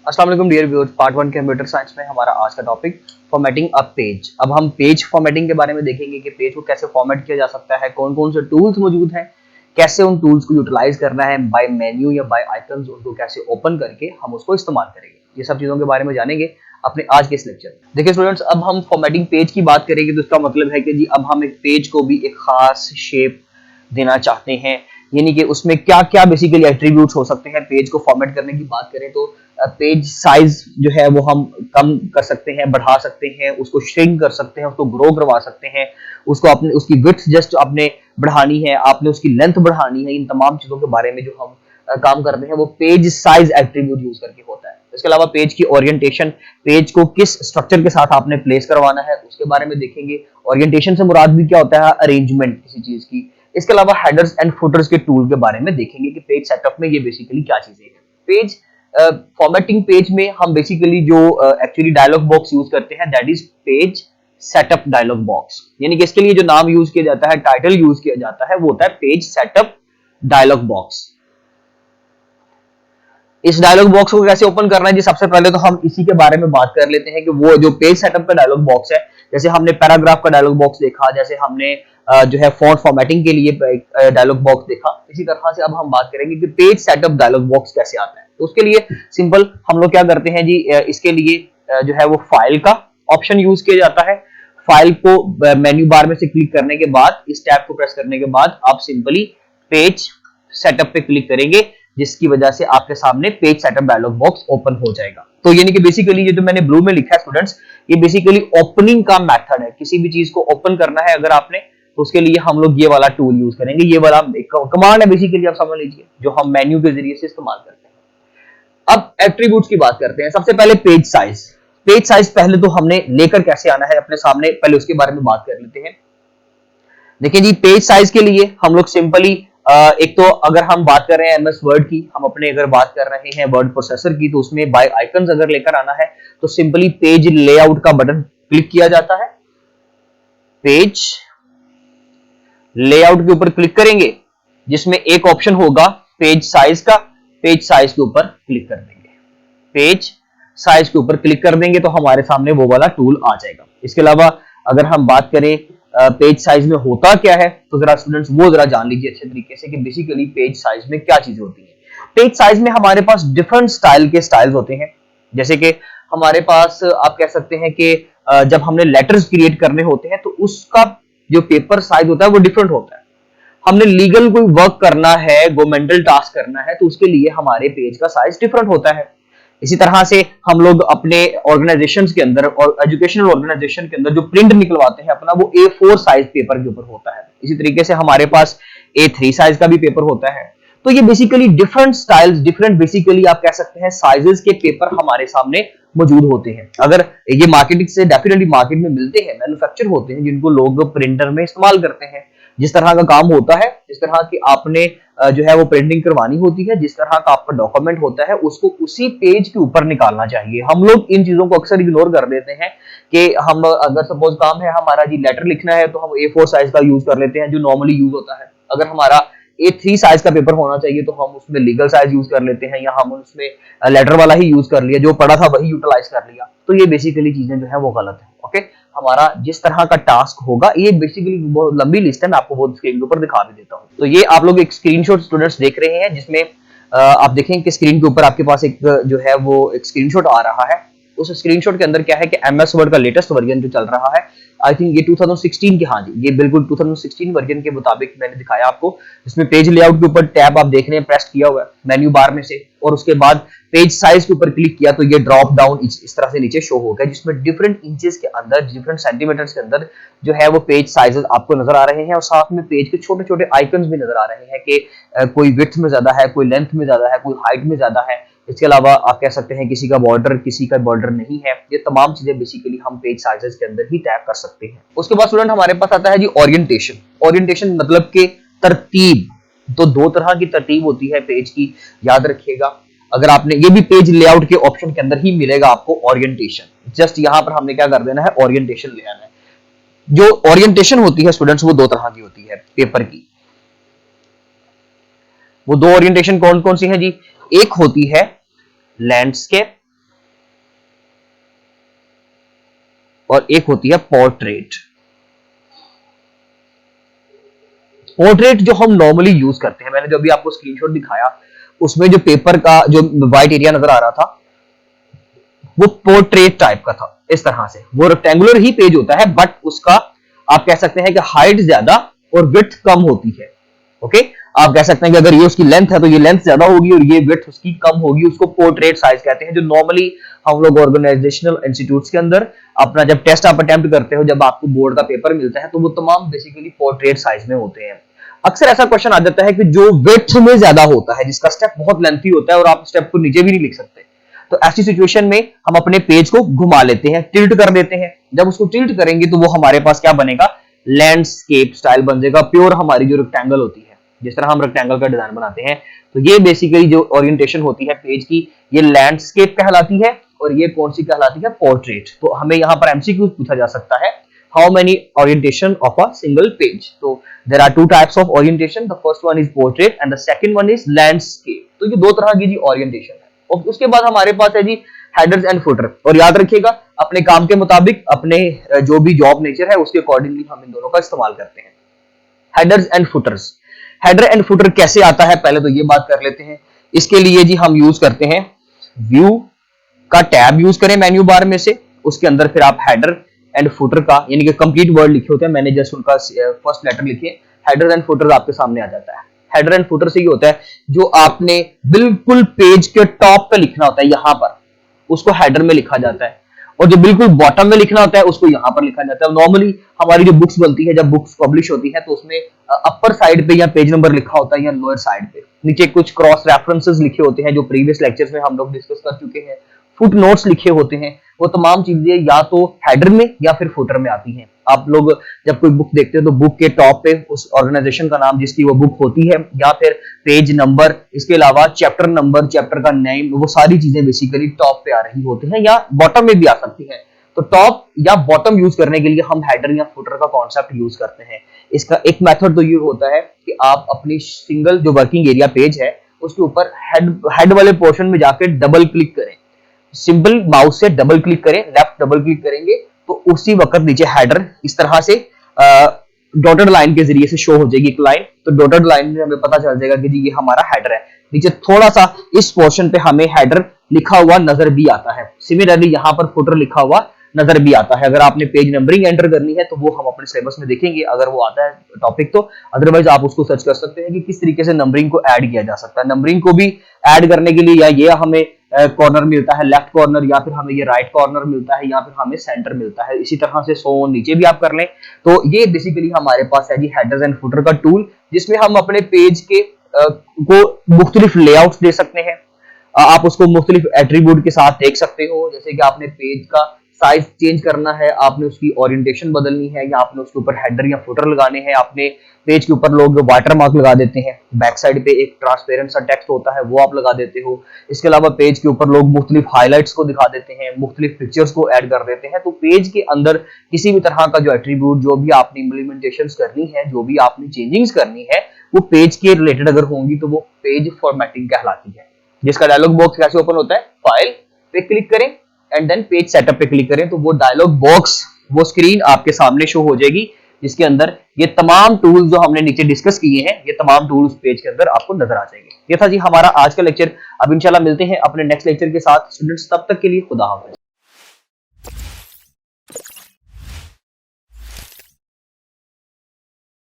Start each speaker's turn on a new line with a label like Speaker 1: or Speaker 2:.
Speaker 1: अस्सलाम वालेकुम dear viewers, part 1 computer science में हमारा आज का टॉपिक फॉर्मेटिंग अ पेज। अब हम पेज फॉर्मेटिंग के बारे में देखेंगे कि पेज को कैसे फॉर्मेट किया जा सकता है, कौन कौन से टूल्स मौजूद हैं, कैसे उन टूल्स को यूटिलाइज करना है, बाय मेन्यू या बाय आइकन्स उनको कैसे ओपन करके हम उसको इस्तेमाल करेंगे। ये सब चीजों के बारे में जानेंगे अपने आज के इस लेक्चर में। देखिए स्टूडेंट्स, अब हम फॉर्मेटिंग पेज की बात करेंगे तो इसका मतलब है कि जी अब हम एक पेज को भी एक खास शेप देना चाहते हैं, यानी कि उसमें क्या क्या बेसिकली एट्रीब्यूट्स हो सकते हैं। पेज को फॉर्मेट करने की बात करें तो पेज साइज जो है वो हम कम कर सकते हैं, बढ़ा सकते हैं, उसको श्रिंक कर सकते हैं, उसको ग्रो करवा सकते हैं, उसको अपने उसकी विड्थ जस्ट आपने बढ़ानी है, आपने उसकी लेंथ बढ़ानी है। इन तमाम चीजों के बारे में जो हम काम करते हैं वो पेज साइज एट्रीब्यूट यूज करके होता है। इसके अलावा पेज की ओरिएंटेशन, पेज को किस स्ट्रक्चर के साथ आपने प्लेस करवाना है उसके बारे में देखेंगे। ओरिएंटेशन से मुराद भी क्या होता है, अरेंजमेंट किसी चीज की। इसके अलावा हेडर्स एंड फुटर्स के टूल के बारे में देखेंगे कि पेज सेटअप में ये बेसिकली क्या चीजें हैं। पेज फॉर्मेटिंग पेज में हम बेसिकली जो एक्चुअली डायलॉग बॉक्स यूज करते हैं that is page setup dialog box, यानी कि इसके लिए जो नाम यूज किया जाता है, टाइटल यूज किया जाता है वो होता है पेज सेटअप डायलॉग बॉक्स। इस डायलॉग बॉक्स को कैसे ओपन करना है जी, सबसे पहले तो हम इसी के बारे में बात कर लेते हैं कि वो जो पेज सेटअप का डायलॉग बॉक्स है, जैसे हमने पैराग्राफ का डायलॉग बॉक्स देखा, जैसे हमने जो है फॉन्ट फॉर्मेटिंग के लिए डायलॉग बॉक्स देखा, इसी तरह से अब हम बात करेंगे कि पेज सेटअप डायलॉग बॉक्स कैसे आता है। तो उसके लिए सिंपल हम लोग क्या करते हैं जी, इसके लिए जो है वो फाइल का ऑप्शन यूज किया जाता है। फाइल को मेन्यू बार में से क्लिक करने के बाद, इस टैब को प्रेस करने के बाद आप सिंपली पेज सेटअप पे क्लिक करेंगे, जिसकी वजह से आपके सामने page setup dialog box open हो जाएगा। तो यानी कि बेसिकली ये जो मैंने ब्लू में लिखा है स्टूडेंट्स, ये बेसिकली ओपनिंग का मेथड है। किसी भी चीज को ओपन करना है अगर आपने, तो उसके लिए हम लोग ये वाला टूल यूज करेंगे। ये वाला एक कमांड है बेसिकली, आप समझ लीजिए, जो हम मेन्यू के जरिए से इस्तेमाल करते हैं। अब एट्रीब्यूट्स की बात करते हैं। सबसे पहले पेज साइज। पेज साइज पहले तो हमने लेकर कैसे आना है अपने सामने, पहले उसके बारे में बात कर लेते हैं। देखिए जी, पेज साइज के लिए हम लोग सिंपली एक तो अगर हम बात कर रहे हैं एमएस वर्ड की, हम अपने अगर बात कर रहे हैं वर्ड प्रोसेसर की, तो उसमें बाय आइकन्स अगर लेकर आना है तो सिंपली पेज लेआउट का बटन क्लिक किया जाता है। पेज लेआउट के ऊपर क्लिक करेंगे, जिसमें एक ऑप्शन होगा पेज साइज का। पेज साइज के ऊपर क्लिक कर देंगे, पेज साइज के ऊपर क्लिक कर देंगे तो हमारे सामने वो वाला टूल आ जाएगा। इसके अलावा अगर हम बात करें पेज साइज में होता क्या है, तो जरा स्टूडेंट्स वो जरा जान लीजिए अच्छे तरीके से कि बेसिकली पेज साइज में क्या चीज होती है। पेज साइज में हमारे पास डिफरेंट स्टाइल के स्टाइल्स होते हैं। जैसे कि हमारे पास आप कह सकते हैं कि जब हमने लेटर्स क्रिएट करने होते हैं तो उसका जो पेपर साइज होता है वो डिफरेंट होता है। हमने लीगल कोई वर्क करना है, गवर्नमेंटल टास्क करना है, तो उसके लिए हमारे पेज का साइज डिफरेंट होता है। इसी तरह से हम लोग अपने ऑर्गेनाइजेशंस के अंदर और एजुकेशनल ऑर्गेनाइजेशन के अंदर जो प्रिंट निकलवाते हैं अपना, वो A4 साइज पेपर के ऊपर होता है। इसी तरीके से हमारे पास A3 साइज का भी पेपर होता है। तो ये basically different styles, different basically आप कह सकते हैं साइजेस के पेपर हमारे सामने मौजूद होते हैं। अगर ये मार्केटिंग से डेफिनेटली मार्केट में मिलते हैं, मैन्युफैक्चर होते हैं, जिनको लोग प्रिंटर में इस्तेमाल करते हैं। जिस तरह का काम होता है, जिस तरह की आपने जो है वो प्रिंटिंग करवानी होती है, जिस तरह का आपका डॉक्यूमेंट होता है, उसको उसी पेज के ऊपर निकालना चाहिए। हम लोग इन चीजों को अक्सर इग्नोर कर देते हैं कि हम अगर सपोज काम है हमारा जी लेटर लिखना है, तो हम A4 साइज का यूज कर लेते हैं जो नॉर्मली यूज होता है। अगर हमारा A3 साइज का पेपर होना चाहिए तो हम उसमें लीगल साइज यूज कर लेते हैं, या हम उसमें लेटर वाला ही यूज कर लिया, जो पड़ा था वही यूटिलाइज कर लिया। तो ये बेसिकली चीजें जो है वो गलत है। ओके, हमारा जिस तरह का टास्क होगा, ये बेसिकली बहुत लंबी लिस्ट है, मैं आपको वो स्क्रीन के ऊपर दिखा भी देता हूँ। तो ये आप लोग एक स्क्रीनशॉट स्टूडेंट्स देख रहे हैं, जिसमें आप देखें कि स्क्रीन के ऊपर आपके पास एक जो है वो एक स्क्रीनशॉट आ रहा है। उस स्क्रीनशॉट के अंदर क्या है कि एमएस वर्ड का लेटेस्ट वर्जन जो चल रहा है, आई थिंक ये 2016 की, हाँ जी ये बिल्कुल 2016 वर्जन के मुताबिक मैंने दिखाया आपको। जिसमें पेज लेआउट के ऊपर टैब आप देख रहे हैं प्रेस किया हुआ है मेन्यू बार में से, और उसके बाद पेज साइज के ऊपर क्लिक किया तो ये ड्रॉप डाउन इस तरह से नीचे शो हो गया, जिसमें डिफरेंट इंचेस के अंदर, डिफरेंट सेंटीमीटर्स के अंदर जो है वो पेज साइजेस आपको नजर आ रहे हैं, और साथ में पेज के छोटे छोटे आइकन्स भी नजर आ रहे हैं कि कोई विड्थ में ज्यादा है, कोई लेंथ में ज्यादा है, कोई हाइट में ज्यादा है। इसके अलावा आप कह सकते हैं किसी का बॉर्डर, किसी का बॉर्डर नहीं है। ये तमाम चीजें बेसिकली हम पेज साइजेस के अंदर ही टैप कर सकते हैं। उसके बाद स्टूडेंट हमारे पास आता है जी ओरिएंटेशन। ओरिएंटेशन मतलब के तरतीब। तो दो तरह की तरतीब होती है पेज की, याद रखिएगा। अगर आपने ये भी पेज लेआउट के ऑप्शन के अंदर ही मिलेगा आपको ओरिएंटेशन। जस्ट यहां पर हमने क्या कर देना है, ओरिएंटेशन ले आना है। जो ओरिएंटेशन होती है स्टूडेंट्स वो दो तरह की होती है पेपर की। वो दो ओरिएंटेशन कौन कौन सी है जी, एक होती है लैंडस्केप और एक होती है पोर्ट्रेट। पोर्ट्रेट जो हम नॉर्मली यूज करते हैं, मैंने जो अभी आपको स्क्रीनशॉट दिखाया उसमें जो पेपर का जो व्हाइट एरिया नजर आ रहा था वो पोर्ट्रेट टाइप का था। इस तरह से वो रेक्टेंगुलर ही पेज होता है, बट उसका आप कह सकते हैं कि हाइट ज्यादा और विड्थ कम होती है। ओके, आप कह सकते हैं कि अगर ये उसकी लेंथ है तो ये लेंथ ज्यादा होगी और ये विड्थ उसकी कम होगी, उसको पोर्ट्रेट साइज कहते हैं। जो नॉर्मली हम लोग ऑर्गेनाइजेशनल इंस्टीट्यूट्स के अंदर अपना जब टेस्ट आप अटेम्प्ट करते हो, जब आपको बोर्ड का पेपर मिलता है, तो वो तमाम बेसिकली पोर्ट्रेट साइज में होते हैं। अक्सर ऐसा क्वेश्चन आ जाता है कि जो विड्थ में ज्यादा होता है, जिसका स्टेप बहुत लेंथी होता है और आप स्टेप को नीचे भी नहीं लिख सकते, तो ऐसी सिचुएशन में हम अपने पेज को घुमा लेते हैं, टिल्ट कर देते हैं। जब उसको टिल्ट करेंगे तो वो हमारे पास क्या बनेगा, लैंडस्केप स्टाइल बन जाएगा। प्योर हमारी जो रेक्टेंगल होती है, जिस तरह हम रेक्टेंगल का डिजाइन बनाते हैं, तो ये बेसिकली जो ओरिएंटेशन होती है पेज की, ये लैंडस्केप कहलाती है और ये कौन सी कहलाती है, पोर्ट्रेट। तो हमें यहाँ पर एमसीक्यू पूछा जा सकता है, how many orientation of a single page. तो there are two types of orientation, the first one is portrait and the second one is landscape. तो ये दो तरह की जी ओरिएंटेशन है। और उसके बाद हमारे पास है जी हेडर्स एंड फुटर। और याद रखिएगा, अपने काम के मुताबिक, अपने जो भी जॉब नेचर है उसके अकॉर्डिंगली हम इन दोनों का इस्तेमाल करते हैं। Headers and putters. Header and footer कैसे आता है, पहले तो ये बात कर लेते हैं। इसके लिए जी हम यूज करते हैं व्यू का टैब यूज करें मेन्यू बार में से, उसके अंदर फिर आप हेडर एंड फुटर का यानी कि कंप्लीट वर्ड लिखे होते हैं, मैंने जस्ट उनका फर्स्ट लेटर लिखे, हेडर एंड फुटर आपके सामने आ जाता है। हेडर एंड फुटर से ये होता है जो आपने बिल्कुल पेज के टॉप पे लिखना होता है, यहां पर उसको हेडर में लिखा जाता है, और जो बिल्कुल बॉटम में लिखना होता है उसको यहां पर लिखा जाता है। नॉर्मली हमारी जो बुक्स बनती है, जब बुक्स पब्लिश होती है, तो उसमें अपर साइड पे या पेज नंबर लिखा होता है या लोअर साइड पे नीचे कुछ क्रॉस रेफरेंसेस लिखे होते हैं, जो प्रीवियस लेक्चर्स में हम लोग डिस्कस कर चुके हैं। फुट नोट्स लिखे होते हैं। वो तमाम चीजें या तो हेडर में या फिर फुटर में आती हैं। आप लोग जब कोई बुक देखते हो तो बुक के टॉप पे उस ऑर्गेनाइजेशन का नाम जिसकी वो बुक होती है, या फिर पेज नंबर, इसके अलावा चैप्टर नंबर, चैप्टर का नेम, वो सारी चीजें बेसिकली टॉप पे आ रही होती हैं, या बॉटम में भी आ सकती हैं। तो टॉप या बॉटम यूज करने के लिए हम हेडर या फुटर का कॉन्सेप्ट यूज करते हैं। इसका एक मेथड तो ये होता है कि आप अपनी सिंगल जो वर्किंग एरिया पेज है उसके ऊपर हेड वाले पोर्शन में जाकर डबल क्लिक करें। सिंपल माउस से डबल क्लिक करें, लेफ्ट डबल क्लिक करेंगे तो उसी वक्त नीचे हेडर इस तरह से डॉटेड लाइन के जरिए से शो हो जाएगी एक लाइन। तो डॉटेड लाइन में हमें पता चल जाएगा कि जी ये हमारा हेडर है। नीचे थोड़ा सा इस पोर्शन पे हमें हेडर लिखा हुआ नजर भी आता है। सिमिलरली यहाँ पर फुटर लिखा हुआ नजर भी आता है। अगर आपने पेज नंबरिंग एंटर करनी है तो वो हम अपने सिलेबस में देखेंगे अगर वो आता है टॉपिक तो, अदरवाइज आप उसको सर्च कर सकते हैं कि किस तरीके से नंबरिंग को ऐड किया जा सकता है। नंबरिंग को भी ऐड करने के लिए या ये हमें कॉर्नर मिलता है लेफ्ट कॉर्नर, या फिर हमें ये राइट कॉर्नर मिलता है, या फिर हमें सेंटर मिलता है। इसी तरह से सो नीचे भी आप कर लें। तो ये बेसिकली हमारे पास है जी हेडर्स एंड फुटर का टूल, जिसमें हम अपने पेज के को मुख्तलिफ लेआउट्स दे सकते हैं। आप उसको मुख्तलिफ एट्रीब्यूट के साथ देख सकते हो, जैसे कि आपने पेज का साइज चेंज करना है, आपने उसकी ओरिएंटेशन बदलनी है, या आपने उसके ऊपर हेडर या फुटर लगाने हैं। आपने पेज के ऊपर लोग वाटर मार्क लगा देते हैं, बैक साइड पे एक ट्रांसपेरेंट सा टेक्स्ट होता है वो आप लगा देते हो। इसके अलावा पेज के ऊपर लोग मुख्तलिफ हाईलाइट्स को दिखा देते हैं, मुख्तलिफ पिक्चर्स को ऐड कर देते हैं। तो पेज के अंदर किसी भी तरह का जो एट्रीब्यूट, जो भी आपने इम्प्लीमेंटेशंस करनी है, जो भी आपने चेंजिंग्स करनी है, वो पेज के रिलेटेड अगर होंगी तो वो पेज फॉर्मेटिंग कहलाती है। जिसका डायलॉग बॉक्स कैसे ओपन होता है, फाइल पे क्लिक करें एंड देन पेज सेटअप पे क्लिक करें, तो वो डायलॉग बॉक्स, वो स्क्रीन आपके सामने शो हो जाएगी, जिसके अंदर ये तमाम टूल्स जो हमने नीचे डिस्कस किए हैं, ये तमाम टूल्स पेज के अंदर आपको नजर आ जाएंगे। ये था जी हमारा आज का लेक्चर। अब इंशाल्लाह मिलते हैं अपने नेक्स्ट लेक्चर के साथ। स्टूडेंट्स, तब तक के लिए खुदा हाफिज़।